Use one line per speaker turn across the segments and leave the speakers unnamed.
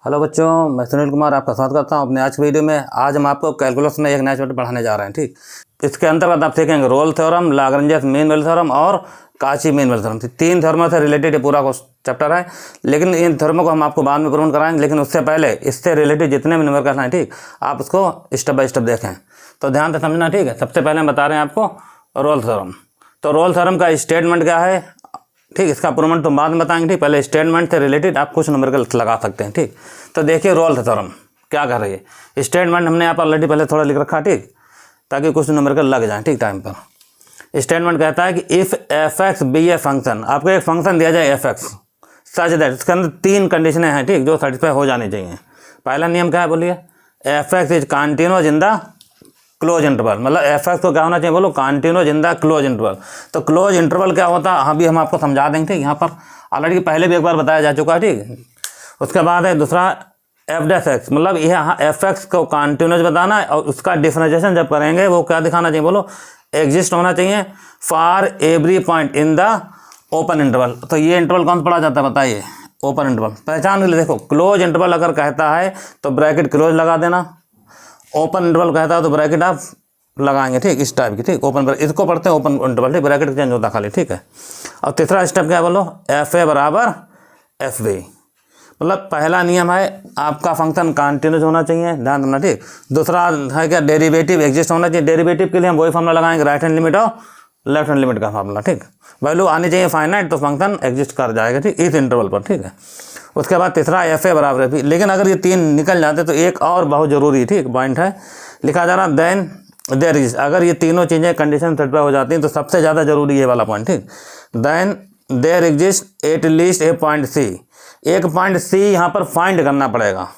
Hello बच्चों, मैं सुनील कुमार आपका स्वागत करता हूं अपने आज की वीडियो में। आज हम आपको कैलकुलस में एक नया चैप्टर पढ़ाने जा रहे हैं। ठीक, इसके अंतर्गत आप सीखेंगे Rolle theorem, Lagrange mean value theorem और काची मीन वैल्यू थ्योरम। तीन थ्योरमों से रिलेटेड ये पूरा चैप्टर है, लेकिन इन थ्योरमों को हम आपको बाद में प्रूव कराएंगे। लेकिन उससे पहले इससे रिलेटेड जितने भी न्यूमेरिकल हैं, ठीक, आप उसको स्टेप बाय स्टेप देखें तो ध्यान से समझना। ठीक है, सबसे पहले हम बता रहे हैं आपको रोल थ्योरम। तो रोल थ्योरम का स्टेटमेंट क्या है, ठीक, इसका प्रूवमेंट तो बाद में बताएंगे। ठीक, पहले स्टेटमेंट से रिलेटेड आप कुछ न्यूमेरिकल लगा सकते हैं। ठीक, तो देखिए रोल थ्योरम क्या कर रही है। स्टेटमेंट हमने यहाँ पर ऑलरेडी पहले थोड़ा लिख रखा, ठीक, ताकि कुछ न्यूमेरिकल लग जाए। ठीक, टाइम पर स्टेटमेंट कहता है कि if f x be a function, आपको एक फंक्शन दिया जाए एफ एक्स सच दैट, इसके अंदर तीन कंडीशनें हैं, ठीक, जो सेटिस्फाई हो जानी चाहिए। पहला नियम क्या है बोलिए, F x is continuous in the close interval. मतलब एफ एक्स को क्या होना चाहिए बोलो, continuous in the close interval. तो क्लोज इंटरवल क्या होता है अभी हम आपको समझा देंगे। ठीक, यहाँ पर ऑलरेडी पहले भी एक बार बताया जा चुका है। ठीक, उसके बाद है दूसरा एफ डैश एक्स, मतलब यहाँ एफ एक्स को कॉन्टिन्यूअस बताना है और उसका डिफरेंशिएशन जब करेंगे वो क्या दिखाना चाहिए बोलो, एग्जिस्ट होना चाहिए for every point in the open interval. तो ये इंटरवल कौन पढ़ा जाता है बताइए, ओपन इंटरवल। पहचान के लिए देखो, क्लोज इंटरवल अगर कहता है तो ब्रैकेट क्लोज लगा देना, ओपन इंटरवल कहता है तो ब्रैकेट आप लगाएंगे। ठीक, इस टाइप की। ठीक, ओपन इसको पढ़ते हैं ओपन इंटरवल। ठीक, ब्रैकेट चेंज होता खाली। ठीक है, और तीसरा स्टेप क्या बोलो, एफ ए बराबर एफ बी। मतलब पहला नियम है आपका फंक्शन कॉन्टिन्यूस होना चाहिए, ध्यान रखना। ठीक, दूसरा है क्या, डेरिवेटिव एग्जिस्ट होना चाहिए। डेरिवेटिव के लिए हम वही फॉर्मूला लगाएंगे, राइट हैंड लिमिट और लेफ्ट हैंड लिमिट का फॉर्मूला। ठीक, वैल्यू आनी चाहिए फाइनाइट तो फंक्शन एग्जिस्ट कर जाएगा। ठीक, इस इंटरवल पर। ठीक है, उसके बाद तीसरा एफ ए बराबर एफ बी। लेकिन अगर ये तीन निकल जाते तो एक और बहुत जरूरी, ठीक, पॉइंट है लिखा जा रहा, देन देयर इज। अगर ये तीनों चीज़ें कंडीशन सेटिस्फाई हो जाती हैं तो सबसे ज़्यादा जरूरी ये वाला पॉइंट। ठीक, then there exist at least a point C. एक पॉइंट सी यहाँ पर फाइंड करना पड़ेगा।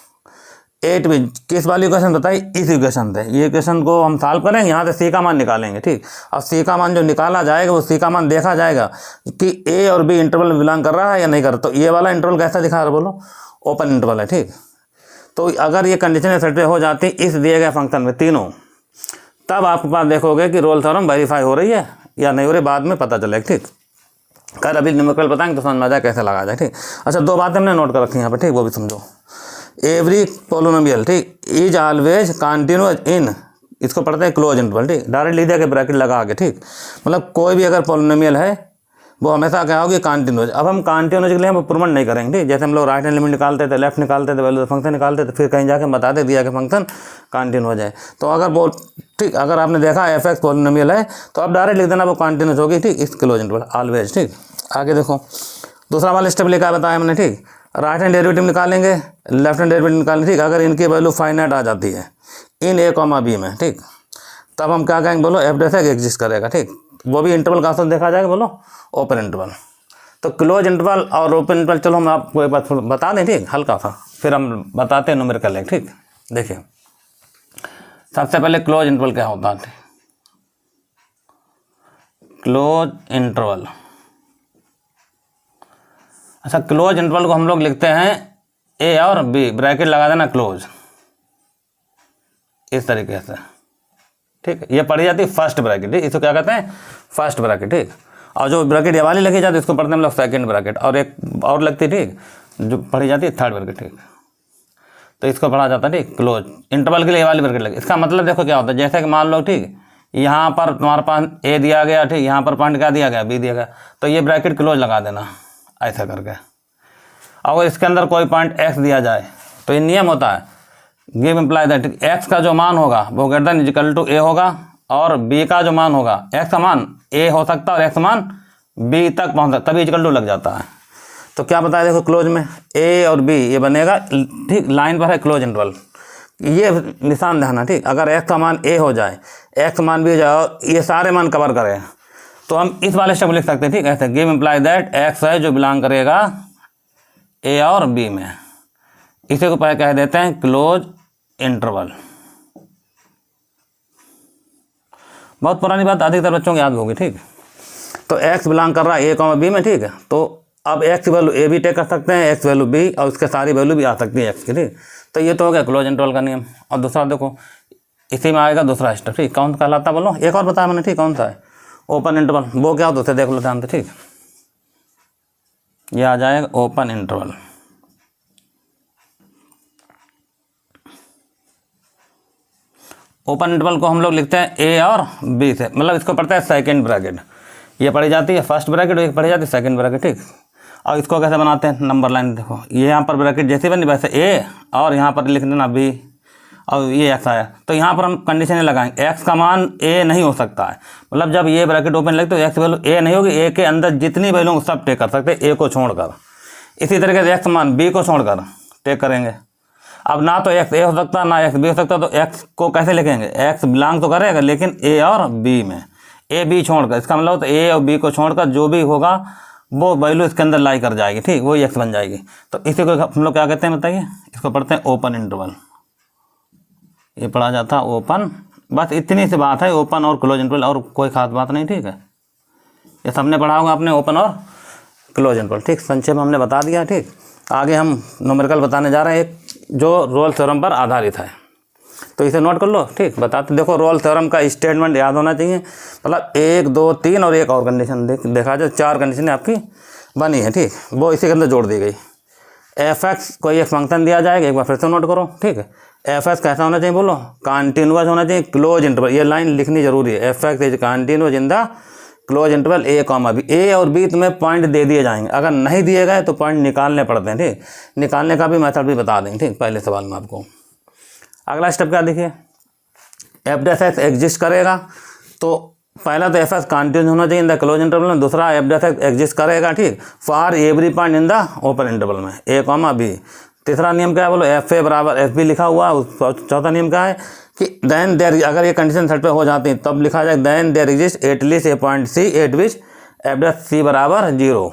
एट भी किस वाली इक्वेशन बताई, इस इक्वेशन से। ये इक्वेशन को हम सॉल्व करेंगे, यहाँ से सी का मान निकालेंगे। ठीक, और सी का मान जो निकाला जाएगा वो सी का मान देखा जाएगा कि ए और बी इंटरवल में बिलोंग कर रहा है या नहीं कर रहा। तो ये वाला इंटरवल कैसा दिखा रहा बोलो, ओपन इंटरवल है। ठीक, तो अगर ये कंडीशन सेटिस्फाई हो जाती इस दिए गए फंक्शन में तीनों, तब आपके पास देखोगे कि रोल थ्योरम वेरीफाई हो रही है या नहीं हो रही, बाद में पता चलेगा। ठीक, कर अभी न्यूमेरिकल बताएंगे तो समझ में आ जाए कैसे लगा जाए। ठीक, अच्छा दो बातें हमने नोट कर रखी हैं यहाँ पर, ठीक, वो भी समझो। एवरी पोलिनोमियल, ठीक, इज ऑलवेज कॉन्टिन्यूअस इन, इसको पढ़ते हैं क्लोज इंटरवल। ठीक, डायरेक्ट लिख दिया कि ब्रैकेट लगा के। ठीक, मतलब कोई भी अगर पोलिनोमियल है वो हमेशा क्या होगी, कॉन्टिन्यूअस। अब हम कॉन्टिन्यूअस के लिए हम प्रूवमेंट नहीं करेंगे। ठीक, जैसे हम लोग राइट हैंड लिमिट निकालते थे, लेफ्ट निकालते थे, वैल्यू फंक्शन निकालते थे, फिर कहीं जाके बताते दिया कि फंक्शन कॉन्टिन्यू हो जाए। तो अगर वो, ठीक, अगर आपने देखा एफ एक्स पोलिनोमियल है तो आप डायरेक्ट लिख देना वो कॉन्टिन्यूअस होगी। ठीक, इस क्लोज इंटरवल ऑलवेज। ठीक, आगे देखो दूसरा वाला स्टेप लिखा बताया मैंने। ठीक, राइट हैंड डेरिवेटिव निकालेंगे, लेफ्ट हैंड डेरिवेटिव निकालेंगे। ठीक, अगर इनकी वैल्यू फाइनाइट आ जाती है इन ए कॉमा बी में, ठीक, तब हम क्या कहेंगे बोलो, एफ डैश एग्जिस्ट करेगा। ठीक, वो भी इंटरवल का साथ देखा जाएगा बोलो, ओपन इंटरवल। तो क्लोज इंटरवल और ओपन इंटरवल चलो हम आपको एक बात बता दें, ठीक, हल्का सा, फिर हम बताते हैं न्यूमेरिकल है। ठीक, देखिए सबसे पहले क्लोज इंटरवल क्या होता है। क्लोज इंटरवल, अच्छा क्लोज इंटरवल को हम लोग लिखते हैं ए और बी, ब्रैकेट लगा देना क्लोज, इस तरीके से। ठीक, ये पढ़ी जाती है फर्स्ट ब्रैकेट। ठीक, इसको क्या कहते हैं, फर्स्ट ब्रैकेट। ठीक, और जो ब्रैकेट ये वाली लिखी जाती है इसको पढ़ते हैं हम लोग सेकंड ब्रैकेट, और एक और लगती है, ठीक, जो पढ़ी जाती है थर्ड ब्रैकेट। ठीक, तो इसको पढ़ा जाता है, ठीक, क्लोज इंटरवल के लिए ये वाली ब्रैकेट लगी। इसका मतलब देखो क्या होता है, जैसे कि मान लो, ठीक, यहाँ पर तुम्हारे पास ए दिया गया, ठीक, यहाँ पर पॉइंट क्या दिया गया, बी दिया गया, तो ये ब्रैकेट क्लोज लगा देना ऐसा करके। और इसके अंदर कोई पॉइंट एक्स दिया जाए तो ये नियम होता है, गिव इम्प्लाई दैट एक्स का जो मान होगा वो ग्रेटर देन इक्वल टू ए होगा, और बी का जो मान होगा, एक्स का मान ए हो सकता है और एक्स का मान बी तक पहुँच सकता, तभी इक्वल टू लग जाता है। तो क्या बताया देखो, क्लोज में ए और बी ये बनेगा। ठीक, लाइन पर है क्लोज इंटरवल, ये निशान ध्यान है। ठीक, अगर एक्स का मान ए हो जाए, एक्स का मान बी हो जाए और ये सारे मान कवर करें तो हम इस वाले स्टेप लिख सकते हैं। ठीक, ऐसे गिव इम्प्लाई दैट एक्स है जो बिलोंग करेगा ए और बी में, इसे को पहले कह देते हैं क्लोज इंटरवल। बहुत पुरानी बात, अधिकतर बच्चों को याद होगी। ठीक, तो एक्स बिलोंग कर रहा है ए कॉमा बी में। ठीक है, तो अब एक्स वैल्यू ए भी टेक कर सकते हैं, एक्स वैल्यू बी, और उसके सारी वैल्यू भी आ सकती है एक्स की। ठीक, तो ये तो हो गया क्लोज इंटरवल का नियम। और दूसरा देखो, इसी में आएगा दूसरा स्टेप। ठीक, कौन कहलाता बोलो, एक और बताया मैंने। ठीक, कौन सा है, ओपन इंटरवल। वो क्या होता है देख लो ध्यान से। ठीक, ये आ जाएगा ओपन इंटरवल। ओपन इंटरवल को हम लोग लिखते हैं ए और बी से, मतलब इसको पढ़ते हैं सेकंड ब्रैकेट, ये पढ़ी जाती है फर्स्ट ब्रैकेट और एक पढ़ी जाती है सेकंड ब्रैकेट, ठीक। और इसको कैसे बनाते हैं, नंबर लाइन देखो, ये यहाँ पर ब्रैकेट जैसे बनी वैसे ए और यहाँ पर लिख देना बी और ये एक्स आया, तो यहाँ पर हम कंडीशन लगाएंगे एक्स का मान ए नहीं हो सकता है, मतलब जब ये ब्रैकेट ओपन लगे तो एक्स वैल्यू ए नहीं होगी, ए के अंदर जितनी वैल्यू सब टेक कर सकते हैं ए को छोड़कर। इसी तरीके से एक्स मान बी को छोड़कर टेक करेंगे। अब ना तो एक्स ए हो सकता ना एक्स बी हो सकता, तो एक्स को कैसे लिखेंगे, एक्स बिलोंग तो करेगा लेकिन ए और बी में, ए बी छोड़कर, इसका मतलब तो ए और बी को छोड़कर जो भी होगा वो वैल्यू इसके अंदर लाई कर जाएगी, ठीक, वही एक्स बन जाएगी। तो इसी को हम लोग क्या कहते हैं बताइए, इसको पढ़ते हैं ओपन इंटरवल, ये पढ़ा जाता है ओपन, बस इतनी सी बात है, ओपन और क्लोज इंटरवल, और कोई खास बात नहीं, ठीक है। ये सबने पढ़ा होगा आपने ओपन और क्लोज इंटरवल, ठीक, संक्षेप में हमने बता दिया, ठीक। आगे हम न्यूमेरिकल बताने जा रहे हैं एक जो रोल्स थ्योरम पर आधारित है, तो इसे नोट कर लो, ठीक। बताते देखो रोल्स थ्योरम का स्टेटमेंट याद होना चाहिए, मतलब 1 2 3 और एक और कंडीशन देखा जाए, 4 कंडीशन आपकी बनी है, ठीक, वो इसी के अंदर जोड़ दी गई। एफ एक्स कोई एक फंक्शन दिया जाएगा, एक बार फिर से नोट करो, ठीक है। एफ एक्स कैसा होना चाहिए बोलो, कॉन्टिन्यूअस होना चाहिए, क्लोज इंटरवल, ये लाइन लिखनी जरूरी है, f x is continuous in the close interval a comma b, a और बी तुम्हें पॉइंट दे दिए जाएंगे, अगर नहीं दिए गए तो पॉइंट निकालने पड़ते हैं, ठीक। निकालने का भी मेथड भी बता देंगे, ठीक, पहले सवाल में आपको। अगला स्टेप क्या देखिए, एफ डैश एक्स एग्जिस्ट करेगा, तो पहला तो एफ एक्स कॉन्टिन्यूस होना चाहिए इन द क्लोज इंटरवल में, दूसरा एफ डैश एक्स एग्जिस्ट करेगा, ठीक, for every point in the open interval में ए कॉमा बी। तीसरा नियम क्या है बोलो, एफ ए बराबर एफ बी लिखा हुआ है। चौथा नियम क्या है कि देन देयर, अगर ये कंडीशन सेट पे हो जाती है तब लिखा जाए then there exist at least a point c at which f dash c बराबर 0,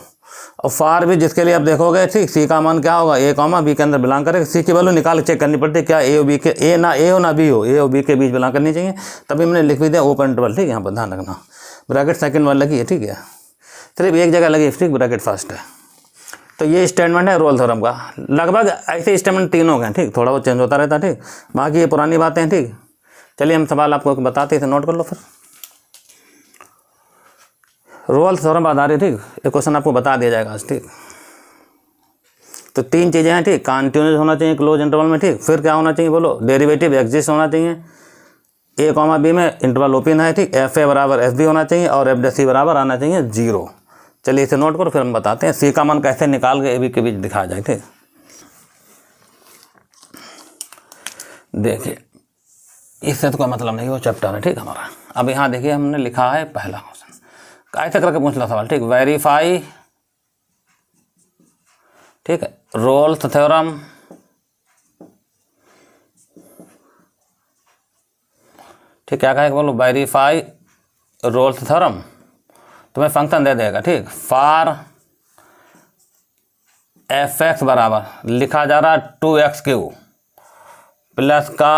और फार भी जिसके लिए आप देखोगे, ठीक, सी का मान क्या होगा ए कॉमा बी के अंदर बिलोंग करेगा, सी की वैल्यू निकाल चेक करनी पड़ती है क्या ए और बी के, ए ना ए हो ना बी हो, ए और बी के बीच बिलोंग करनी चाहिए, तभी मैंने लिख भी दिया ओपन इंटरवल, ठीक, यहाँ पर ध्यान रखना, ब्रैकेट सेकंड वाला लगी है, ठीक है, सिर्फ एक जगह लगी है, ठीक, ब्रैकेट फर्स्ट है। तो ये स्टेटमेंट है रोल्स थ्योरम का, लगभग ऐसे स्टेटमेंट 3 हो गए, ठीक, थोड़ा बहुत चेंज होता रहता है, ठीक, बाकी ये पुरानी बातें हैं, ठीक। चलिए हम सवाल आपको बताते हैं, नोट कर लो फिर। रोल्स थ्योरम पर आधारित, ठीक, एक क्वेश्चन आपको बता दिया जाएगा आज, ठीक। तो 3 चीज़ें हैं, ठीक, कॉन्टिन्यूस होना चाहिए क्लोज इंटरवल में, ठीक, फिर क्या होना चाहिए बोलो, डेरिवेटिव एग्जिस्ट होना चाहिए ए कॉमा बी में, इंटरवल ओपन है, ठीक, एफ ए बराबर एफ बी होना चाहिए और एफ डैश सी बराबर आना चाहिए 0। चलिए इसे नोट करो, फिर हम बताते हैं सी का मान कैसे निकाल के ए बी के बीच दिखाया जाए, ठीक। देखिए इससे तो कोई मतलब नहीं, वो चैप्टर है, ठीक, हमारा। अब यहाँ देखिए हमने लिखा है पहला क्वेश्चन, ऐसे करके पूछ लो सवाल, ठीक, वेरीफाई, ठीक है, रोल्स थ्योरम, ठीक, क्या कहेगा बोलो, वेरीफाई रोल्स थ्योरम, तुम्हें फंक्शन दे देगा, ठीक, फॉर एफ एक्स बराबर लिखा जा रहा 2x³ प्लस का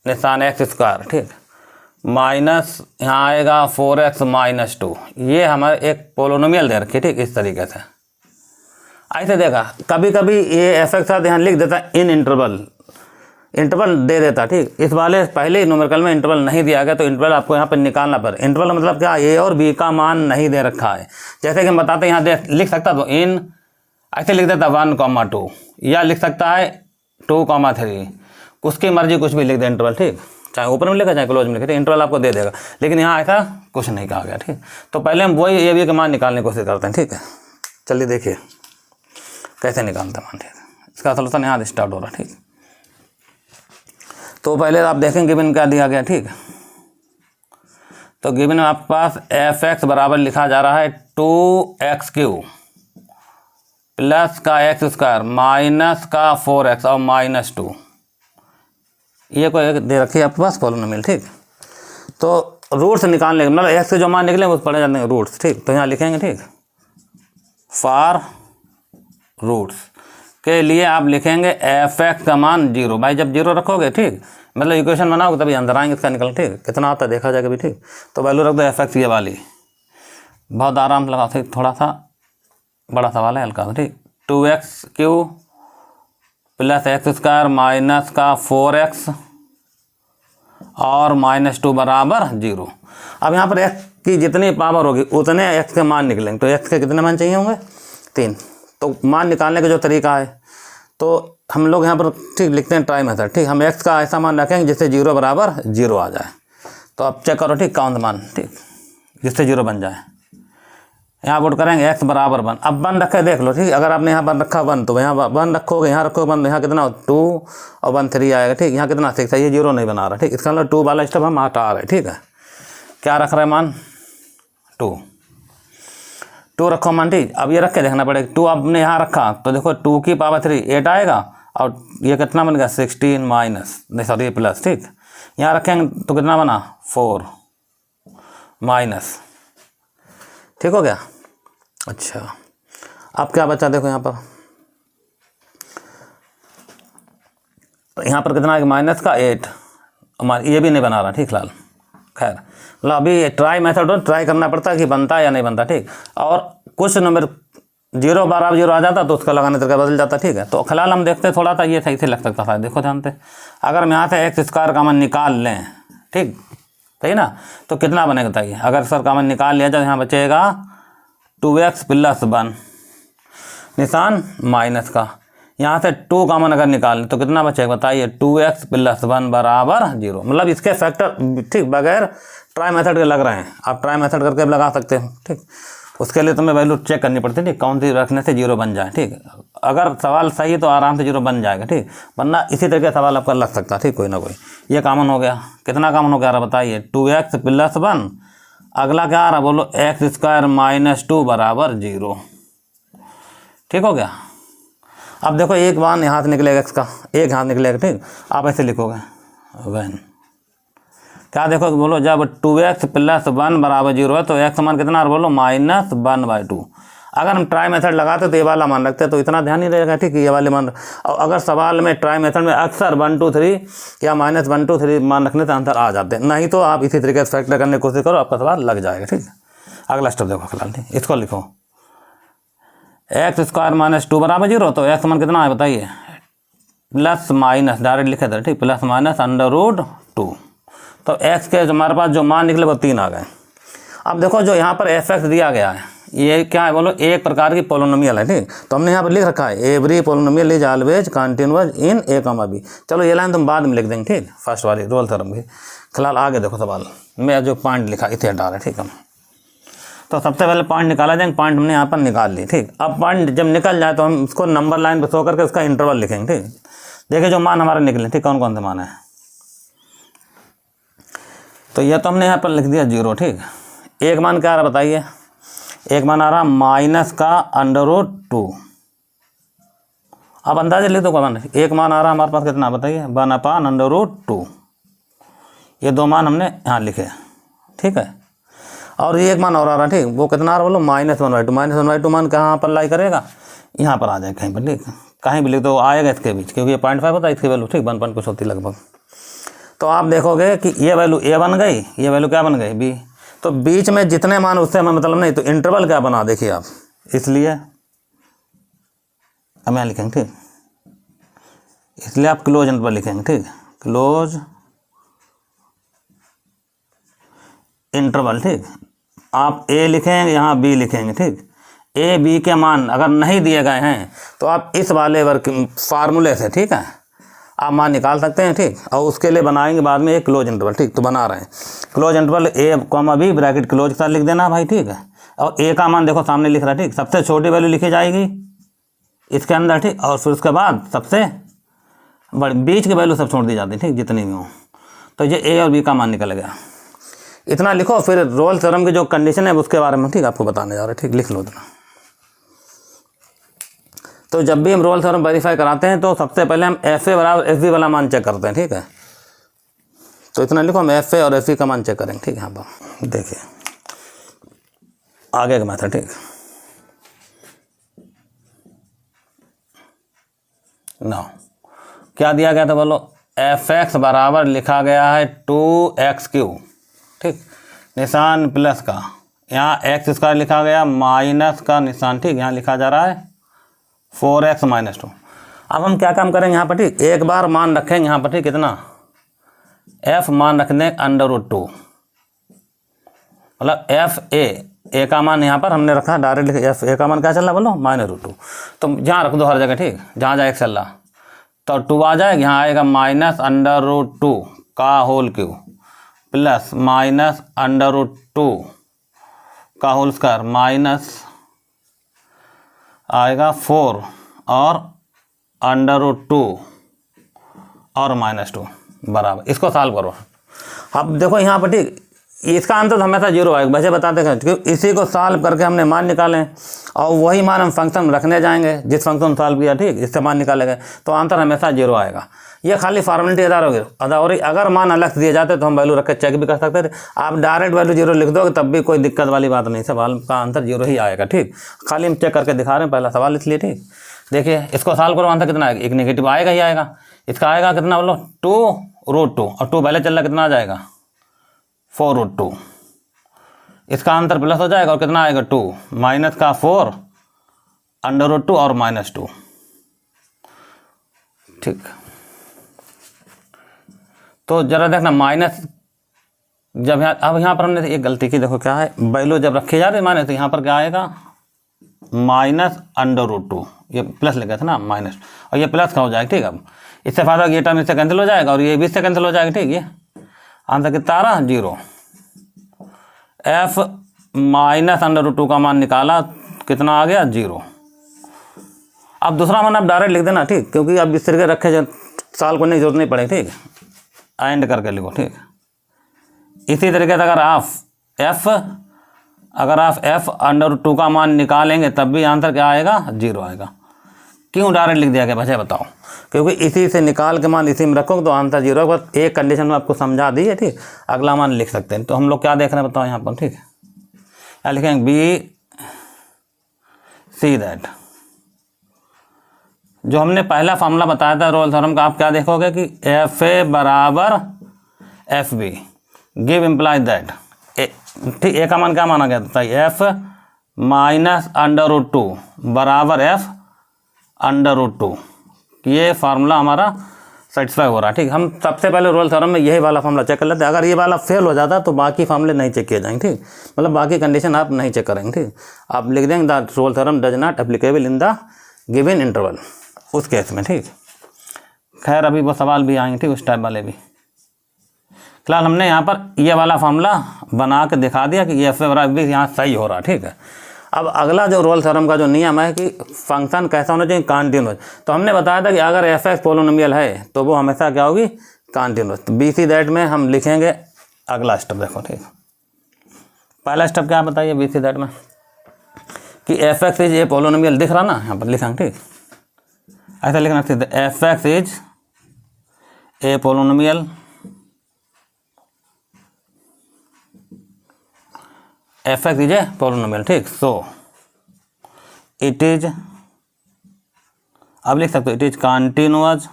निशान एक्स स्क्वायर, ठीक, माइनस यहाँ आएगा 4x माइनस 2, ये हमारे एक पोलिनोमियल दे रखी, ठीक, इस तरीके से ऐसे देखा। कभी कभी ये एफ एक्स साथ यहाँ लिख देता इन इंटरवल, इंटरवल दे देता, ठीक, इस वाले पहले न्यूमेरिकल में इंटरवल नहीं दिया गया, तो इंटरवल आपको यहाँ पर निकालना पड़े। इंटरवल मतलब क्या, ए और बी का मान नहीं दे रखा है, जैसे कि हम बताते हैं यहाँ लिख सकता तो इन ऐसे लिख देता 1,2 या लिख सकता है 2,3, उसकी मर्जी कुछ भी लिख दे इंटरवल, ठीक, चाहे ओपन में लिखा चाहे क्लोज में लिखे, इंटरवल आपको दे देगा, लेकिन यहाँ ऐसा कुछ नहीं कहा गया, ठीक। तो पहले हम वही ए बी के मान निकालने की कोशिश करते हैं, ठीक है। चलिए देखिए कैसे निकालते हैं मान, ठीक, इसका सलूशन यहाँ से स्टार्ट हो रहा है, ठीक। तो पहले आप देखेंगे गिवन क्या दिया गया, ठीक, तो गिवन में आपके पास एफ एक्स बराबर लिखा जा रहा है 2x³ प्लस का एक्स स्क्वायर माइनस का 4x और माइनस 2, ये कोई दे रखी है आपके पास पोलिनोमियल, ठीक। तो रूट्स निकालने मतलब एक्स के जो मान निकले वो पढ़े जाते हैं रूट्स, ठीक, तो यहाँ लिखेंगे, ठीक, फॉर रूट्स के लिए आप लिखेंगे एफ एक्स का मान 0, भाई जब 0 रखोगे, ठीक, मतलब इक्वेशन बनाओगे तभी अंदर आएंगे इसका निकल, ठीक, कितना आता है देखा जाएगा भी, ठीक। तो वैल्यू रख दो एफ एक्स ये वाली, बहुत आराम से लगा सकते, थोड़ा सा बड़ा सवाल है हल्का, ठीक, 2x³ plus x square minus का 4x और माइनस 2 बराबर 0। अब यहाँ पर x की जितनी पावर होगी उतने x के मान निकलेंगे, तो x के कितने मान चाहिए होंगे 3। तो मान निकालने का जो तरीका है, तो हम लोग यहाँ पर ठीक लिखते हैं ट्राई मेथड। ठीक, हम x का ऐसा मान रखेंगे जिससे 0 बराबर 0 आ जाए। तो अब चेक करो ठीक, काउंट मान ठीक जिससे 0 बन जाए। यहाँ पुट करेंगे x बराबर 1। अब 1 रखे देख लो ठीक, अगर आपने यहाँ 1 रखा 1 तो यहाँ 1 रखोगे, यहाँ रखोगे 1 तो यहाँ कितना 2 और 1 3 आएगा। ठीक, यहाँ कितना 6 है, ये 0 नहीं बना रहा। ठीक, इसका मतलब 2 वाला स्टेप हम हटा रहे। ठीक है, क्या रख रहे हैं मान 2 रखो मान। ठीक, अब ये रख के देखना पड़ेगा। 2 आपने यहाँ रखा तो देखो 2 की पावर 3 8 आएगा और ये कितना बन गया 16 माइनस नहीं सॉरी प्लस। ठीक, यहाँ रखेंगे तो कितना बना 4 माइनस। ठीक हो गया। अच्छा, अब क्या बचा देखो यहाँ पर, यहाँ पर कितना है माइनस का 8, ये भी नहीं बना रहा। ठीक, लाल खैर मतलब अभी ट्राई मेथड ट्राई करना पड़ता है कि बनता है या नहीं बनता। ठीक, और कुछ नंबर 0 बराबर 0 आ जाता तो उसका लगाने तरीका बदल जाता। ठीक है, तो फिलहाल हम देखते थोड़ा सा ये सही से लग सकता था। देखो जानते, अगर हम यहाँ से एक्स स्क्वायर कॉमन निकाल लें, ठीक सही ना, तो कितना बनेगा बताइए। अगर सर कॉमन निकाल लिया जाए, यहाँ बचेगा 2x प्लस 1 निशान माइनस का, यहाँ से 2 कॉमन अगर निकाल लें तो कितना बचेगा बताइए 2x प्लस 1 बराबर 0। मतलब इसके फैक्टर ठीक बगैर ट्राई मेथड के लग रहे हैं, आप ट्राई मेथड करके भी लगा सकते हो। ठीक, उसके लिए तुम्हें वैल्यू चेक करनी पड़ती है। ठीक, कौन सी रखने से 0 बन जाए। ठीक, अगर सवाल सही है तो आराम से 0 बन जाएगा। ठीक, वरना इसी तरह का सवाल आपका लग सकता है। ठीक, कोई ना कोई। ये कॉमन हो गया, कितना कॉमन हो गया रहा बताइए 2x प्लस 1। अगला क्या आ रहा बोलो एक्स स्क्वायर माइनस 2 बराबर 0। ठीक हो गया। अब देखो एक मान यहाँ से निकलेगा x का, एक हाथ निकलेगा। ठीक, आप ऐसे लिखोगे वैन क्या देखो बोलो जब 2x प्लस 1 बराबर 0 है तो x मान कितना बोलो माइनस 1/2। अगर हम ट्राई मेथड लगाते तो ये वाला मान रखते तो इतना ध्यान नहीं रहेगा। ठीक, ये वाले मान। और अगर सवाल में ट्राई मेथड में अक्सर 1 2 3 या माइनस 1 2 3 मान रखने से आंसर आ जाते हैं, नहीं तो आप इसी तरीके से फैक्टर करने की कोशिश करो, आपका सवाल लग जाएगा। ठीक, अगला स्टेप देखो फिलहाल। ठीक, इसको लिखो एक्स स्क्वायर माइनस 2 बराबर 0, तो एक्स मान कितना है बताइए प्लस माइनस डायरेक्ट लिखे थे। ठीक, प्लस माइनस √2। तो एक्स के हमारे पास जो मान निकले वो 3 आ गए। अब देखो जो यहाँ पर एफ एक्स दिया गया है ये क्या है बोलो एक प्रकार की पोलिनोमियल है। ठीक, तो हमने यहाँ पर लिख रखा है every polynomial is always continuous in a comma b. चलो ये लाइन तुम बाद में लिख देंगे। ठीक, फर्स्ट वाली रोल थ्योरम की। फिलहाल आगे देखो सवाल में जो पॉइंट लिखा इसे हटा रहे। ठीक है, तो सबसे पहले पॉइंट निकाला जाएंगे। पॉइंट हमने यहाँ पर निकाल ली। ठीक, अब पॉइंट जब निकल जाए तो हम इसको नंबर लाइन पर शो करके उसका इंटरवल लिखेंगे। ठीक, देखिए जो मान हमारे निकले। ठीक, कौन कौन से मान है, तो यह तो हमने यहाँ पर लिख दिया 0। ठीक, एक मान क्या आ रहा बताइए, एक मान आ रहा माइनस का √2। अब अंदाजे लिख दो मान, एक मान आ रहा हमारे पास कितना बताइए 1/√2। ये 2 मान हमने यहाँ लिखे। ठीक है, और ये एक मान और आ रहा। ठीक, वो कितना आ रहा बोलो -1/2। -1/2 मान कहाँ पर लाई करेगा, यहाँ पर आ जाए कहीं पर। ठीक, कहीं भी लिख दो आएगा इसके बीच, क्योंकि ये 0.5 होता है इसकी वैल्यू। ठीक, 1 कुछ होती लगभग। तो आप देखोगे कि ये वैल्यू ए बन गई, ये वैल्यू क्या बन गई बी। तो बीच में जितने मान उससे हमें मतलब नहीं, तो इंटरवल क्या बना देखिए आप, इसलिए हम यहाँ लिखेंगे। ठीक, इसलिए आप क्लोज इंटरवल लिखेंगे। ठीक, क्लोज इंटरवल। ठीक, आप ए लिखेंगे यहाँ बी लिखेंगे। ठीक, ए बी के मान अगर नहीं दिए गए हैं तो आप इस वाले वर्क फार्मूले से ठीक है आप मान निकाल सकते हैं। ठीक, और उसके लिए बनाएंगे बाद में एक क्लोज इंटरवल। ठीक, तो बना रहे हैं close interval a comma B bracket close के साथ लिख देना भाई। ठीक है, और ए का मान देखो सामने लिख रहा है। ठीक, सबसे छोटी वैल्यू लिखी जाएगी इसके अंदर। ठीक, और फिर उसके बाद सबसे बड़ी बीच की वैल्यू सब छोड़ दी जाती है। ठीक, जितनी भी हो, तो ये ए और बी का मान निकल गया। इतना लिखो, फिर रोल थ्योरम की जो कंडीशन है उसके बारे में ठीक आपको बताने जा रहे हैं। ठीक, लिख लो इतना। तो जब भी हम रोल थ्योरम वेरीफाई कराते हैं तो सबसे पहले हम एफ ए बराबर एफ बी वाला मान चेक करते हैं। ठीक है, तो इतना लिखो, हम एफ ए और एफ बी का मान चेक करेंगे। ठीक है, यहाँ पर देखिए आगे का मैथड। ठीक, नो क्या दिया गया था बोलो एफ एक्स बराबर लिखा गया है 2x3। ठीक, निशान प्लस का, यहाँ एक्स स्क्वायर लिखा गया माइनस का निशान। ठीक, यहाँ लिखा जा रहा है 4x - 2। अब हम क्या काम करेंगे यहाँ पर। ठीक, एक बार मान रखेंगे यहाँ पर। ठीक, कितना f मान रख दें √2, मतलब एफ ए का मान यहाँ पर हमने रखा डायरेक्ट। एफ ए का मान क्या चल रहा बोलो -√2। तो जहाँ रख दो हर जगह। ठीक, जहाँ जहाँ x चल रहा तो 2 आ जाएगा, यहाँ आएगा -√2 का होल क्यूब प्लस -√2 का होल स्क्वायर माइनस आएगा 4 और √2 और -2 बराबर। इसको सॉल्व करो। अब देखो यहाँ पर ठीक, इसका आंसर तो हमेशा 0 आएगा, वैसे बताते हैं क्योंकि इसी को सॉल्व करके हमने मान निकाले और वही मान हम फंक्शन में रखने जाएंगे जिस फंक्शन सॉल्व किया, ठीक, इससे मान निकालेंगे तो आंसर हमेशा 0 आएगा। ये खाली फॉर्मेलिटी अदा होगी। अगर मान अलग दिए जाते तो हम वैल्यू रख के चेक भी कर सकते थे। आप डायरेक्ट वैल्यू 0 लिख दोगे तब भी कोई दिक्कत वाली बात नहीं, सवाल का आंसर 0 ही आएगा, ठीक। खाली हम चेक करके दिखा रहे हैं पहला सवाल इसलिए, ठीक। देखिए इसको सॉल्व करो, आंसर कितना आएगा, एक नेगेटिव आएगा ही आएगा। इसका आएगा कितना बोलो 2√2 और 2 पहले चल रहा कितना आ जाएगा 4√2। इसका आंसर प्लस हो जाएगा और कितना आएगा 2 माइनस का 4 √2 और -2, ठीक। तो जरा देखना माइनस जब यहाँ, अब यहाँ पर हमने एक गलती की, देखो क्या है, वैल्यू जब रखी जा रही है माइनस तो यहाँ पर क्या आएगा -√2, ये प्लस लिखा था ना माइनस, और ये प्लस का हो जाएगा, ठीक। अब इससे फायदा ये टर्म इससे कैंसिल हो जाएगा और ये भी इससे कैंसिल हो जाएगा, ठीक। ये आंसर कितना आ रहा 0। f -√2 का मान निकाला, कितना आ गया 0। अब दूसरा मान आप डायरेक्ट लिख देना, ठीक, क्योंकि अब इस तरीके रखे सॉल्व करने की जरूरत नहीं पड़ेगी, ठीक। एंड करके लिखो, ठीक। इसी तरीके से अगर आप f √2 का मान निकालेंगे तब भी आंसर क्या आएगा 0 आएगा। क्यों डायरेक्ट लिख दिया गया वजह बताओ, क्योंकि इसी से निकाल के मान इसी में रखोगे तो आंसर 0 होगा। एक कंडीशन में आपको समझा दी है, ठीक। अगला मान लिख सकते हैं। तो हम लोग क्या देख रहे हैं बताओ यहाँ पर, ठीक। क्या लिखेंगे बी सी दैट, जो हमने पहला फार्मूला बताया था रोल थ्योरम का, आप क्या देखोगे कि FA बराबर FB गिव इम्प्लाइज दैट, ठीक। ए का मान क्या माना गया था, F -√2 बराबर F √2। ये फार्मूला हमारा सेटिस्फाई हो रहा है, ठीक। हम सबसे पहले रोल थ्योरम में यही वाला फार्मूला चेक कर लेते हैं। अगर ये वाला फेल हो जाता तो बाकी फार्मूले नहीं चेक किए जाएंगे, ठीक। मतलब बाकी कंडीशन आप नहीं चेक करेंगे, ठीक। आप लिख देंगे the Rolle theorem does not applicable in the given interval, उस केस में, ठीक। खैर अभी वो सवाल भी आएंगे, ठीक, उस टाइप वाले भी। फिलहाल हमने यहाँ पर ये वाला फार्मूला बना के दिखा दिया कि ये FA बराबर यहाँ सही हो रहा, ठीक है। अब अगला जो रोल थ्योरम का जो नियम है कि फंक्शन कैसा होना चाहिए, कॉन्टिन्यूस। तो हमने बताया था कि अगर f(x) पोलिनोमियल है तो वो हमेशा क्या होगी कॉन्टिन्यूस। तो BC दैट में हम लिखेंगे अगला स्टेप, देखो, ठीक। पहला स्टेप क्या बताइए BC दैट में कि f(x) इज ए पोलिनोमियल, दिख रहा ना यहाँ पर लिखेंगे, ठीक। ऐसा लिखना चाहिए f(x) is a polynomial f(x) is a polynomial, ठीक। सो इट इज, अब लिख सकते हो it is continuous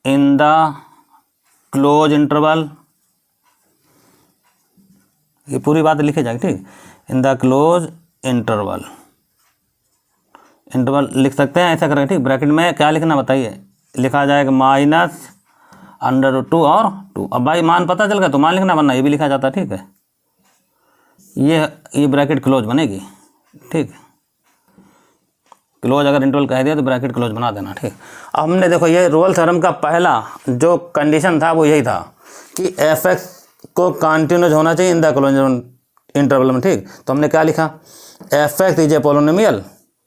in the close interval, ये पूरी बात लिखी जाएगी, ठीक। इन द क्लोज इंटरवल, इंटरवल लिख सकते हैं ऐसा करेंगे, ठीक। ब्रैकेट में क्या लिखना बताइए, लिखा जाएगा -√2 और 2। अब भाई मान पता चल गया तो मान लिखना, वरना ये भी लिखा जाता है, ठीक है। ये ब्रैकेट क्लोज बनेगी, ठीक। क्लोज अगर इंटरवल कह दिया तो ब्रैकेट क्लोज बना देना, ठीक। अब हमने देखो ये रोल थ्योरम का पहला जो कंडीशन था वो यही था कि f(x) को कॉन्टिन्यूस होना चाहिए इन द क्लोज इंटरवल में, ठीक। तो हमने क्या लिखा, f(x) इज ए पोलिनोमियल,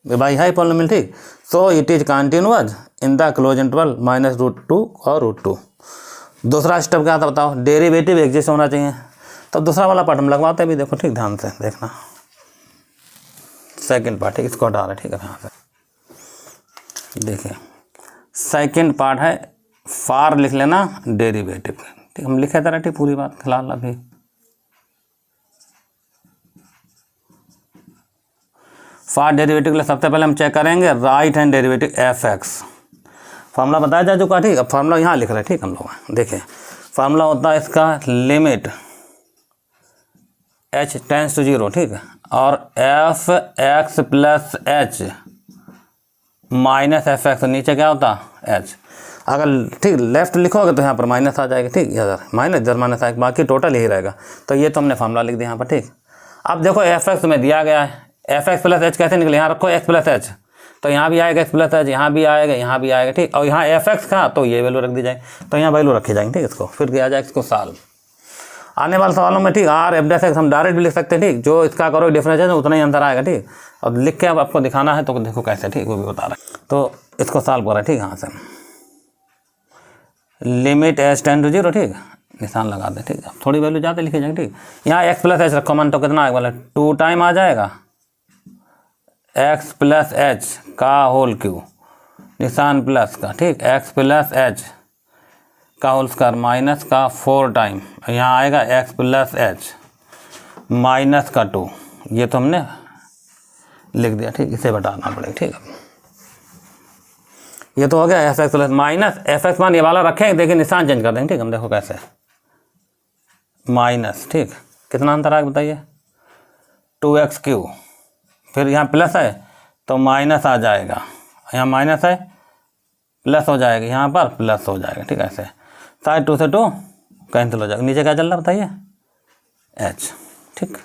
भाई है पोलिनोमियल, ठीक। So it is continuous in the close interval -√2 और √2। दूसरा स्टेप क्या था बताओ, डेरिवेटिव एग्जिस्ट होना चाहिए। तो दूसरा वाला पार्ट हम लगवाते हैं भी, देखो, ठीक, ध्यान से देखना। सेकंड पार्ट, ठीक, इसको हटा रहे, ठीक है। यहाँ से देखिए सेकंड पार्ट है, फार लिख लेना डेरिवेटिव, ठीक। हम लिखे थे, ठीक, पूरी बात फिलहाल अभी। फार डेरिवेटिव के लिए सबसे पहले हम चेक करेंगे right hand derivative f(x). Formula बताया जा चुका, ठीक। अब फार्मूला यहाँ लिख रहे हैं, ठीक। हम लोग देखिए फार्मूला होता है इसका लिमिट h टेंड्स टू 0, ठीक है, और f(x) + h -f(x), तो नीचे क्या होता h। अगर ठीक लेफ्ट लिखोगे तो यहाँ पर माइनस आ जाएगा, ठीक। इधर माइनस आएगा, बाकी टोटल यही रहेगा। तो ये तो हमने फार्मूला लिख दिया यहाँ पर, ठीक। अब देखो f(x) में दिया गया है, f(x + h) कैसे निकले, यहाँ रखो x + h, तो यहाँ भी आएगा एक्स प्लस एच, यहाँ भी आएगा, यहाँ भी आएगा, ठीक। और यहाँ एफ एक्स का तो ये वैल्यू रख दी जाएगी, तो यहाँ वैल्यू रखी जाएंगे, ठीक। इसको फिर किया जाए इसको सॉल्व। आने वाले सवालों में, ठीक, आर एफ डैश एक्स हम डायरेक्ट भी लिख सकते हैं, ठीक। जो इसका करो डिफरेंशिएशन उतना ही आंसर आएगा, ठीक। और लिख के अब आपको दिखाना है तो देखो कैसे, ठीक, वो भी बता रहा है। तो इसको सॉल्व करें, ठीक। यहाँ से लिमिट एच टेंड टू 0, ठीक, निशान लगा दें, ठीक। अब थोड़ी वैल्यू ज़्यादा लिखी जाएगी, ठीक। यहाँ एक्स प्लस एच रखो मन, तो कितना आएगा, 2 टाइम आ जाएगा एक्स प्लस एच का होल क्यू, निशान प्लस का, ठीक, एक्स प्लस एच का होल स्क्वायर माइनस का 4 टाइम, यहाँ आएगा एक्स प्लस एच माइनस का 2, ये तो हमने लिख दिया, ठीक। इसे बताना पड़ेगा, ठीक है। ये तो हो गया F x plus minus F x मान ये वाला रखेंगे, देखिए निशान चेंज कर देंगे, ठीक। हम देखो कैसे माइनस, ठीक, कितना अंतर आएगा बताइए, 2x क्यू, फिर यहाँ प्लस है तो माइनस आ जाएगा, यहाँ माइनस है प्लस हो जाएगा, यहाँ पर प्लस हो जाएगा, ठीक। ऐसे साइड 2 से 2 कैंसिल हो जाएगा, नीचे क्या चल रहा बताइए h, ठीक।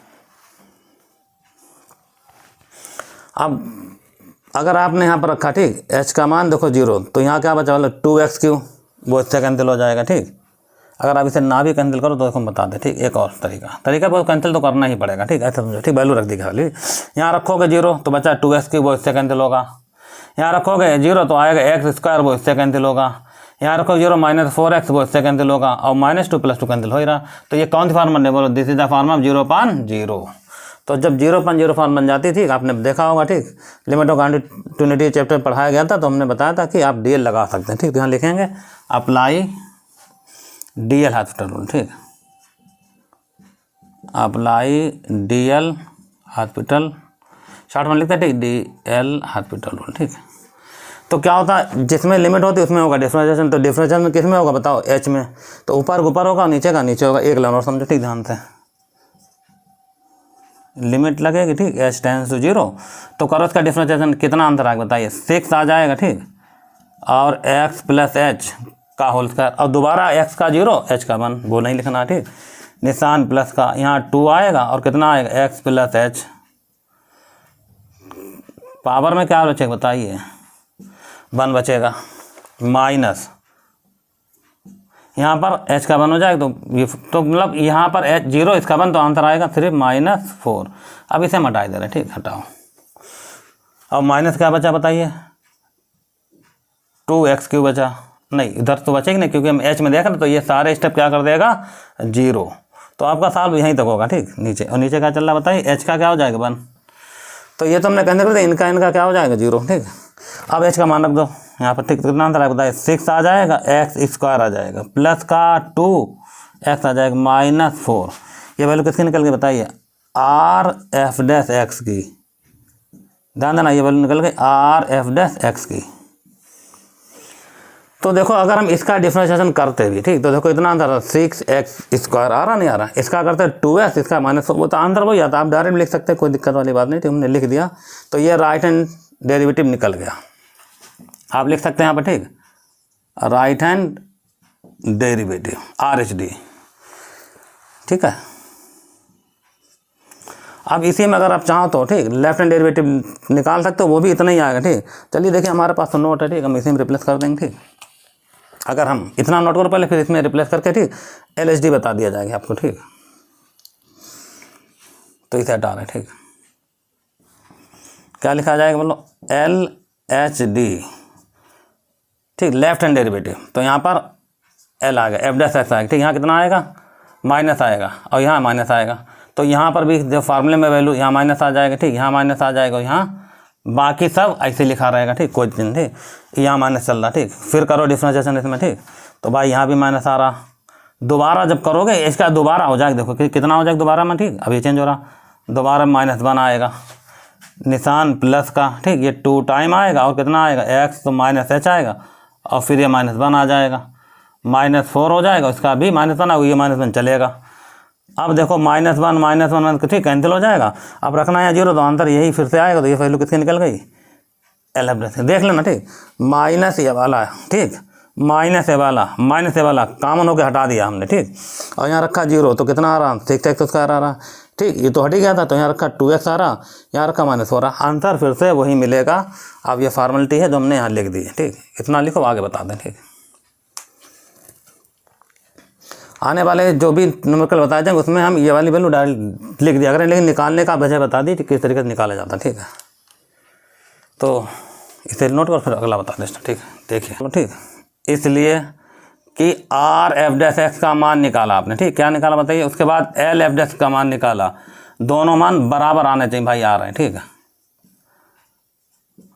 अब अगर आपने यहाँ पर रखा, ठीक, h का मान देखो 0, तो यहाँ क्या बचा वाला 2x क्यू, वो इससे कैंसिल हो जाएगा, ठीक। अगर आप इसे ना भी कैंसिल करो तो देखो हम बता दें, ठीक। एक और तरीका वो कैंसिल तो करना ही पड़ेगा, ठीक। ऐसा समझो, ठीक। वैल्यू रख दी खाली, यहाँ रखोगे 0 तो बचा 2x क्यू, वो इससे कैंसिल होगा। यहाँ रखोगे 0 तो आएगा एक्स स्क्वायर, वो इससे कैंसिल होगा। यहाँ रखो 0 माइनस 4x, वो इससे कैंसिल होगा। और -2 + 2 कैंसिल हो ही रहा। तो ये कौन सी फॉर्म बने, बोलो this is the form of 0/0। तो जब 0/0 फॉर्म बन जाती थी, आपने देखा होगा, ठीक, लिमिट ऑफ कंटिन्यूटी चैप्टर पढ़ाया गया था, तो हमने बताया था कि आप DL लगा सकते हैं, ठीक। तो यहाँ लिखेंगे अप्लाई DL हॉस्पिटल रूल, ठीक, अप्लाई DL हॉस्पिटल, शॉर्ट में लिखते हैं, ठीक, DL हॉस्पिटल रूल, ठीक। तो क्या होता है, जिसमें लिमिट होती है उसमें होगा डिफरेंशिएशन। तो डिफरेंशिएशन किस में होगा बताओ, h में। तो ऊपर ऊपर होगा, नीचे का नीचे होगा, एक लाइन और समझो, ठीक, ध्यान से लिमिट लगेगी, ठीक, h टेंड्स टू 0, तो करो इसका डिफरेंशिएशन, कितना अंतर आएगा बताइए, 6 आ जाएगा, ठीक। और x प्लस एच का होल स्क्वायर, और दोबारा x का 0 h का 1, वो नहीं लिखना, ठीक। निशान प्लस का, यहाँ 2 आएगा और कितना आएगा x प्लस एच, पावर में क्या बचेगा बताइए, 1 बचेगा, माइनस यहाँ पर h का 1 हो जाएगा, तो मतलब यहाँ पर h 0, इसका 1, तो आंसर आएगा सिर्फ -4। अब इसे हम हटा दे रहे हैं, ठीक, हटाओ। अब माइनस क्या बचा बताइए, 2x क्यू बचा, नहीं इधर तो बचेगी नहीं, क्योंकि हम h में देख रहे हैं, तो ये सारे स्टेप क्या कर देगा 0। तो आपका सॉल्व यहीं तक होगा, ठीक। नीचे, और नीचे क्या चल रहा है बताइए, h का क्या हो जाएगा 1, तो ये तो हमने कहने कर दिया, इनका क्या हो जाएगा 0, ठीक। अब h का मान रख दो यहाँ पर, ठीक। कितना अंतर है बताइए, 6 आ जाएगा, x स्क्वायर आ जाएगा, प्लस का 2x आ जाएगा, -4। ये वैल्यू किसकी निकल गई बताइए, RF' की, ध्यान देना, ये वैल्यू निकल गई RF' की। तो देखो अगर हम इसका डिफरेंशिएशन करते भी, ठीक, तो देखो इतना आंसर 6x स्क्वायर आ रहा, नहीं आ रहा। इसका करते 2x, इसका -4, वो तो आंसर वही आता। आप डायरेक्ट लिख सकते हैं, कोई दिक्कत वाली बात नहीं, ठीक, हमने लिख दिया। तो ये राइट हैंड डेरिवेटिव निकल गया, आप लिख सकते हैं यहाँ पर, ठीक, राइट हैंड डेरिवेटिव RHD, ठीक है। अब इसी में अगर आप चाहो तो, ठीक, लेफ्ट हैंड डेरिवेटिव निकाल सकते हो, वो भी इतना ही आएगा, ठीक। चलिए देखिए, हमारे पास तो नोट है, ठीक, हम इसी में रिप्लेस कर देंगे, ठीक। अगर हम इतना नोट करो पहले, फिर इसमें रिप्लेस करके, ठीक, LHD बता दिया जाएगा आपको, ठीक। तो इसे हटा रहे, ठीक, क्या लिखा जाएगा बोलो, LHD, ठीक, लेफ्ट हैंड डेरिवेटिव। तो यहाँ पर L आ गया, F' आएगा, ठीक। यहाँ कितना आएगा, माइनस आएगा, और यहाँ माइनस आएगा। तो यहाँ पर भी जो फार्मूले में वैल्यू, यहाँ माइनस आ जाएगा, ठीक, यहाँ माइनस आ जाएगा, यहाँ बाकी सब ऐसे लिखा रहेगा, ठीक, कोई दिन, ठीक। यहाँ माइनस चल रहा, ठीक। फिर करो डिफरेंशिएशन इसमें, ठीक, तो भाई यहाँ भी माइनस आ रहा। दोबारा जब करोगे इसका दोबारा हो जाएगा, देखो कितना हो जाएगा दोबारा में, ठीक। अभी चेंज हो रहा, दोबारा -1 आएगा, निशान प्लस का, ठीक। ये 2 टाइम आएगा, और कितना आएगा x, तो -h आएगा, और फिर ये -1 आ जाएगा, -4 हो जाएगा, इसका भी -1 आएगा, ये -1 चलेगा। अब देखो -1 ठीक, कैंसिल हो जाएगा। अब रखना है 0, तो आंसर यही फिर से आएगा। तो ये वैल्यू किसकी निकल गई, LF देख लेना, ठीक। माइनस ये वाला, ठीक, माइनस ए वाला कॉमन होकर हटा दिया हमने, ठीक। और यहाँ रखा 0, तो कितना आ रहा, 6x² आ रहा, ठीक। ये तो हट ही गया था, तो यहाँ रखा 2x आ रहा, यहाँ रखा -4 आंसर फिर से वही मिलेगा। अब ये फॉर्मेलिटी है जो हमने यहाँ लिख दी है, ठीक। इतना लिखो, आगे बता दें, ठीक। आने वाले जो भी न्यूमेरिकल बताए जाएंगे उसमें हम ये वाली वैल्यू डायरेक्ट लिख दिया करें, लेकिन निकालने का वजह बता दी किस तरीके से निकाला जाता है, ठीक है। तो इसे नोट कर, फिर अगला बता दें, ठीक है। देखिए, ठीक, इसलिए कि R(f'(x) का मान निकाला आपने, ठीक। क्या निकाला बताइए। उसके बाद L(f') का मान निकाला, दोनों मान बराबर आने चाहिए भाई, आ रहे हैं, ठीक है।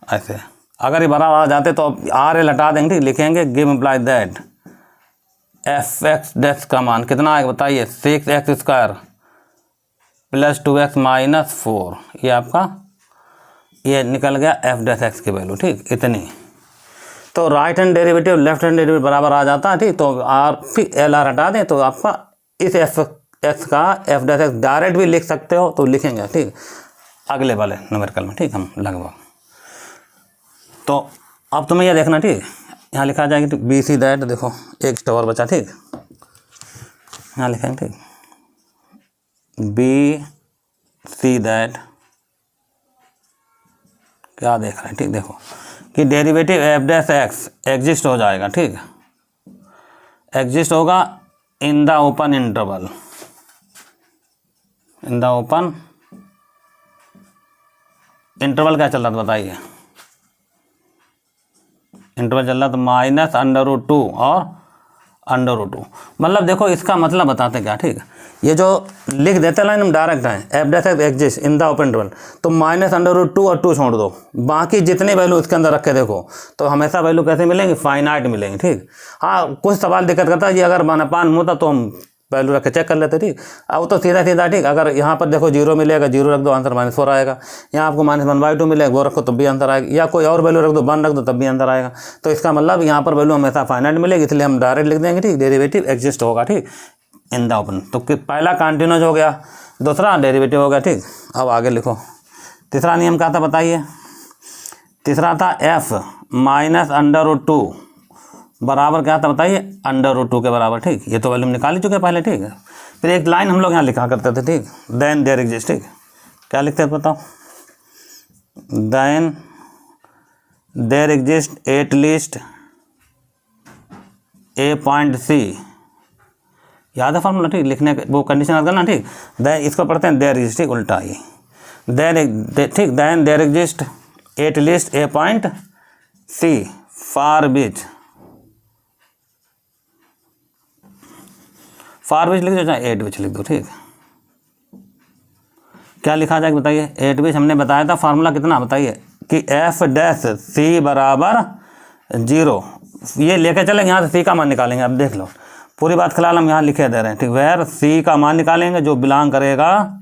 ऐसे अगर ये बराबर आ जाते तो R हटा देंगे, ठीक। लिखेंगे गिव इम्प्लाई दैट f(x') का मान कितना आएगा बताइए, 6x² + 2x - 4। ये आपका ये निकल गया f'(x) की वैल्यू, ठीक। इतनी तो right hand derivative left hand derivative बराबर आ जाता है, ठीक। तो R फिर LR हटा दें तो आपका इस f(x) का f'(x) डायरेक्ट भी लिख सकते हो तो लिखेंगे, ठीक, अगले वाले न्यूमेरिकल में, ठीक। हम लगभग तो अब तुम्हें यह देखना, ठीक। यहाँ लिखा जाएगा, ठीक, BC दैट, देखो एक स्टेप और बचा, ठीक। यहाँ लिखेंगे, ठीक, BC दैट क्या देख रहे हैं, ठीक। देखो कि डेरिवेटिव f'(x) एग्जिस्ट हो जाएगा, ठीक। एग्जिस्ट होगा in the open interval, in the open interval क्या चल रहा था बताइए। इंटरवल चल रहा था -√2 और √2। मतलब देखो इसका मतलब बताते क्या, ठीक। ये जो लिख देते लाइन हम डायरेक्ट हैं f'(x) exist in the open interval, तो -√2 और 2 छोड़ दो, बाकी जितने वैल्यू इसके अंदर रख के देखो तो हमेशा वैल्यू कैसे मिलेंगी, फाइनाइट मिलेंगी, ठीक। हाँ, कुछ सवाल दिक्कत करता है, ये अगर मानपान होता तो हम वैल्यू रख के चेक कर लेते, ठीक। अब तो सीधा सीधा, ठीक। अगर यहाँ पर देखो 0 मिलेगा, 0 रख दो, आंसर -4 आएगा। यहाँ आपको -1/2 मिलेगा, वो रखो तब भी आंसर आएगा, या कोई और वैल्यू रख दो, 1 रख दो तब भी आंसर आएगा। तो इसका मतलब यहाँ पर वैल्यू हमेशा फाइनाइट मिलेगी, इसलिए हम डायरेक्ट लिख देंगे, ठीक। डेरिवेटिव एग्जिस्ट होगा, ठीक, इन द ओपन। तो पहला कंटिन्यूस हो गया, दूसरा डेरिवेटिव हो गया, ठीक। अब आगे लिखो, तीसरा नियम क्या था बताइए। तीसरा था f -√2 बराबर क्या था बताइए, √2 के बराबर, ठीक। ये तो वैल्यू हम निकाल ही चुके पहले, ठीक है। फिर एक लाइन हम लोग यहाँ लिखा करते थे, ठीक। देन देयर एग्जिस्ट, ठीक। क्या लिखते थे बताओ, then there exist at least a point C, याद है फॉर्मूला, ठीक। लिखने के वो कंडीशन याद करना, ठीक। देन इसको पढ़ते हैं देयर एग्जिस्ट, ठीक, उल्टा ही देन, ठीक। Then there exist at least a point C for which लिख दो, चाहे एट विच लिख दो, ठीक। क्या लिखा जाएगा बताइए, एट विच हमने बताया था फार्मूला कितना बताइए कि f'(c) बराबर 0। ये लेके चलेंगे, यहाँ से C का मान निकालेंगे। अब देख लो पूरी बात फिलहाल हम यहाँ लिखे दे रहे हैं, ठीक। वेयर C का मान निकालेंगे जो बिलोंग करेगा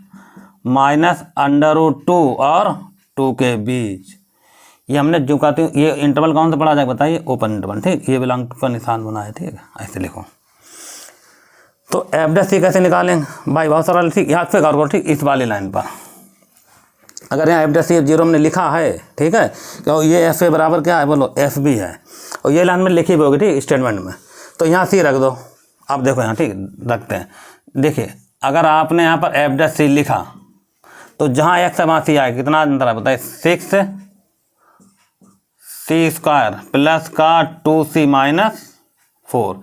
-√2 और 2 के बीच। ये हमने जो कहते हैं, ये इंटरवल कौन सा पढ़ा जाएगा बताइए, ओपन इंटरवल, ठीक। ये बिलोंग का निशान बना है, ठीक है, ऐसे लिखो। तो f'(c) कैसे निकालेंगे भाई, बहुत सारा, ठीक। यहाँ पे गौर करो, ठीक। इस वाली लाइन पर अगर यहाँ f'(c) 0 हमने लिखा है, ठीक है, तो ये f बराबर क्या है बोलो, f भी है, और ये लाइन में लिखी भी होगी, ठीक, स्टेटमेंट में। तो यहाँ C रख दो। अब देखो यहाँ, ठीक, रखते हैं। देखिए अगर आपने यहाँ पर f'(c) लिखा तो जहाँ x है वहाँ C आएगा, कितना अंतर है बताइए, 6c² प्लस का 2c - 4।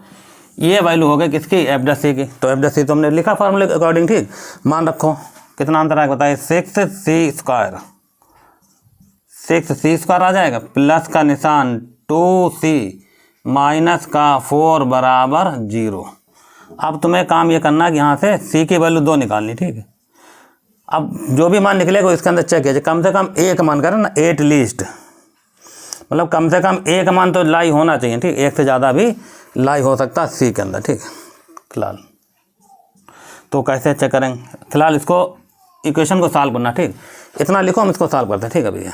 ये वैल्यू हो गई किसकी, f'(c) की। तो f'(c) तो हमने लिखा फार्मूले के अकॉर्डिंग, ठीक। मान रखो कितना अंतर आएगा बताइए, 6c² 6c² आ जाएगा, प्लस का निशान 2c माइनस का 4 बराबर 0। अब तुम्हें काम ये करना कि यहाँ से C की वैल्यू 2 निकालनी, ठीक है। अब जो भी मान निकलेगा इसके अंदर चेक कीजिए, कम से कम एक मान करें ना, एट लीस्ट, मतलब कम से कम एक मान तो लाई होना चाहिए, ठीक। एक से ज़्यादा भी लाई हो सकता है C के अंदर, ठीक। फिलहाल तो कैसे चेक करेंगे, फिलहाल इसको इक्वेशन को सॉल्व करना, ठीक। इतना लिखो, हम इसको सॉल्व करते हैं, ठीक है भैया।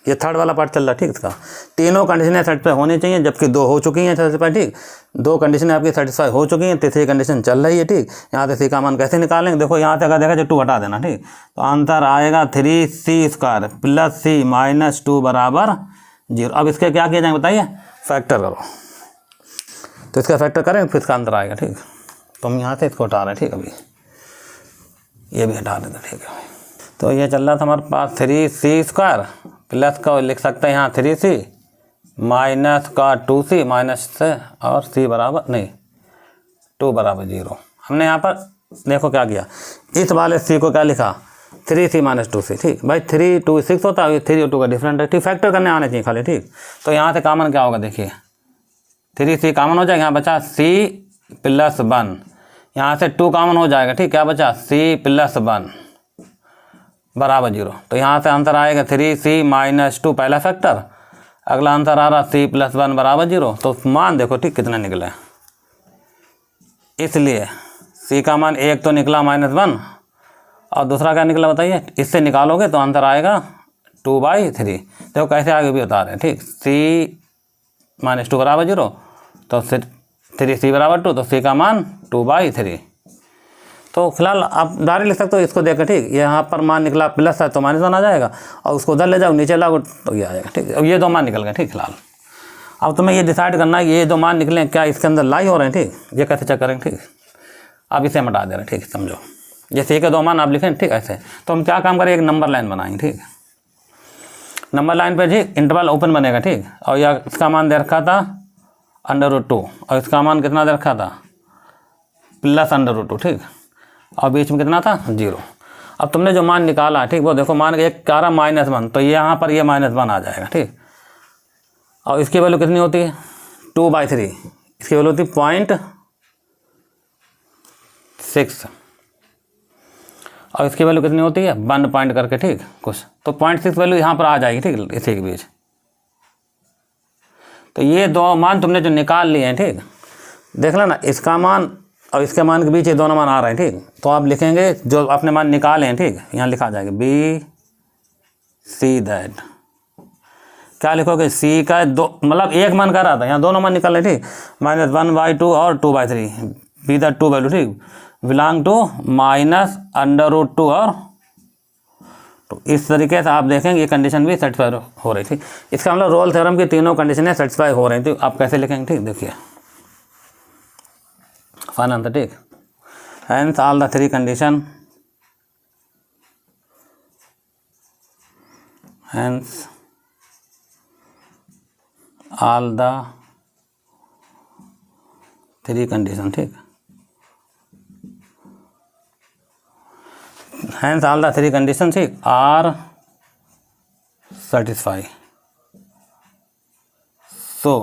ये थर्ड वाला पार्ट चल रहा है, ठीक। इसका तीनों कंडीशनें सेटिस्फाई होनी चाहिए, जबकि 2 हो चुकी हैं सेटिस्फाई, ठीक। 2 कंडीशनें आपकी सेटिस्फाई हो चुकी हैं, तीसरी कंडीशन चल रही है, ठीक। यहाँ से C का मान कैसे निकालेंगे, देखो यहाँ से अगर देखा जो 2 हटा देना, ठीक। तो आंसर आएगा 3c² प्लस C माइनस 2 बराबर 0। अब इसके क्या किया जाएंगे बताइए, फैक्टर करो। तो इसका फैक्टर करें फिर इसका आंसर आएगा, ठीक। तो हम यहाँ से इसको हटा रहे हैं, ठीक। अभी ये भी हटा देते, ठीक है। तो ये चल रहा था हमारे पास 3c² प्लस का लिख सकते हैं यहाँ 3c माइनस का 2c माइनस से और c बराबर नहीं 2 बराबर 0। हमने यहाँ पर देखो क्या किया, इस वाले c को क्या लिखा 3c माइनस 2c, ठीक। भाई 3 2 6 होता है, 3 और 2 का डिफरेंट है, ठीक। फैक्टर करने आने चाहिए खाली, ठीक। तो यहाँ से कॉमन क्या होगा देखिए 3c कॉमन हो जाएगा, यहाँ बचा c प्लस 1, यहाँ से 2 कॉमन हो जाएगा, ठीक। क्या बचा c प्लस 1 बराबर 0। तो यहाँ से आंसर आएगा 3c माइनस 2 पहला फैक्टर, अगला आंसर आ रहा c प्लस 1 बराबर 0। तो मान देखो ठीक कितना निकला है, इसलिए c का मान एक तो निकला -1 और दूसरा क्या निकला बताइए, इससे निकालोगे तो आंसर आएगा 2/3। देखो कैसे आगे भी बता रहे हैं, ठीक। c माइनस 2 बराबर 0 तो 3c बराबर 2, तो c का मान 2/3। तो फिलहाल आप डायरेक्ट लिख सकते हो इसको देखकर, ठीक। यहाँ पर मान निकला प्लस है तो -1 आ जाएगा, और उसको उधर ले जाओ नीचे लाओ तो ये आ जाएगा, ठीक। अब ये 2 मान निकल गए, ठीक। फिलहाल अब तुम्हें ये डिसाइड करना है ये 2 मान निकले क्या इसके अंदर लाई हो रहे हैं, ठीक। ये कैसे चेक करेंगे, ठीक। अब इसे हटा दे रहे हैं, ठीक। समझो जैसे के 2 मान आप लिखें, ठीक। ऐसे तो हम क्या काम करें, एक नंबर लाइन बनाएंगे, ठीक। नंबर लाइन पे ठीक इंटरवल ओपन बनेगा, ठीक। और यह इसका मान दे रखा था √2 और इसका मान कितना दे रखा था प्लस √2, ठीक। और बीच में कितना था 0। अब तुमने जो मान निकाला, ठीक, वो देखो मान एक कह रहा -1, तो यहाँ पर ये -1 आ जाएगा, ठीक। और इसकी वैल्यू कितनी होती है 2/3, इसकी वैल्यू होती है 0.6 और इसकी वैल्यू कितनी होती है 1 पॉइंट करके, ठीक कुछ। तो 0.6 वैल्यू यहाँ पर आ जाएगी, ठीक, इसी के बीच। तो ये 2 मान तुमने जो निकाल लिए हैं, ठीक, देख लेना इसका मान और इसके मान के बीच ये दोनों मान आ रहे हैं, ठीक। तो आप लिखेंगे जो अपने मान निकाले हैं, ठीक, यहाँ लिखा जाएगा B C दैट। क्या लिखोगे c का 2 मतलब एक मान कर रहा था, यहाँ दोनों मान निकाल रहे, ठीक। -1/2 और 2/3 बी दैट 2 वैल्यू, ठीक, बिलोंग टू -√2 और तो इस तरीके से आप देखेंगे ये कंडीशन भी सेटिस्फाई हो रही थी। इसका मतलब रोल थ्योरम की तीनों कंडीशनें सेटिस्फाई हो रही थी। आप कैसे लिखेंगे, ठीक, देखिए फाइन आंसर, ठीक। Hence all the 3 condition, hence all the 3 condition, ठीक। हैंस ऑल द 3 कंडीशन, ठीक, are satisfy. So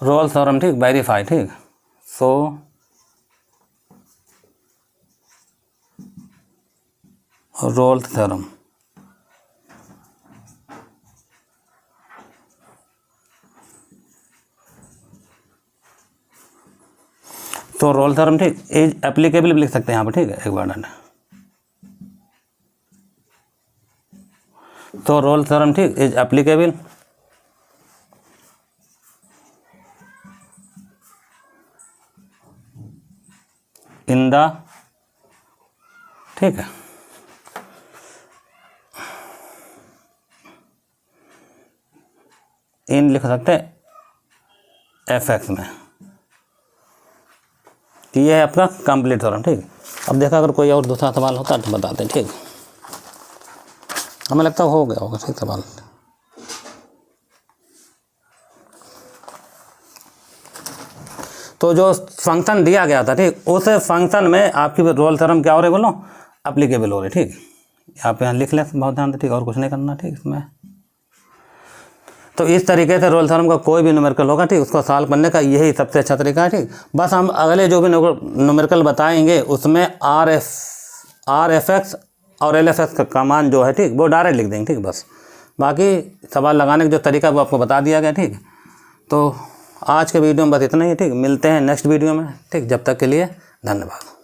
Rolle theorem, ठीक, वेरीफाई, ठीक। सो रोल थ्योरम तो रोल थ्योरम, ठीक, इज एप्लीकेबल भी लिख सकते हैं यहाँ पर, ठीक है, एक बार डन। तो रोल थ्योरम, ठीक, इज एप्लीकेबल इन द, ठीक है, इन लिख सकते हैं fx में कि यह है आपका कंप्लीट थ्योरम, ठीक। अब देखा अगर कोई और दूसरा सवाल होता तो बताते हैं, ठीक। हमें लगता है हो गया होगा, ठीक सवाल। तो जो फंक्शन दिया गया था, ठीक, उस फंक्शन में आपकी रोल थ्योरम क्या हो रही बोलो एप्लीकेबल हो रही, ठीक। आप यहाँ लिख लें बहुत ध्यान से, ठीक, और कुछ नहीं करना, ठीक इसमें। तो इस तरीके से रोल थ्योरम का कोई भी न्यूमेरिकल होगा, ठीक, उसको सॉल्व करने का यही सबसे अच्छा तरीका है, ठीक। बस हम अगले जो भी न्यूमेरिकल बताएंगे उसमें RFX और LFX का मान जो है, ठीक, वो डायरेक्ट लिख देंगे, ठीक। बस बाकी सवाल लगाने का जो तरीका वो आपको बता दिया गया, ठीक। तो आज के वीडियो में बस इतना ही, ठीक। मिलते हैं नेक्स्ट वीडियो में, ठीक। जब तक के लिए धन्यवाद।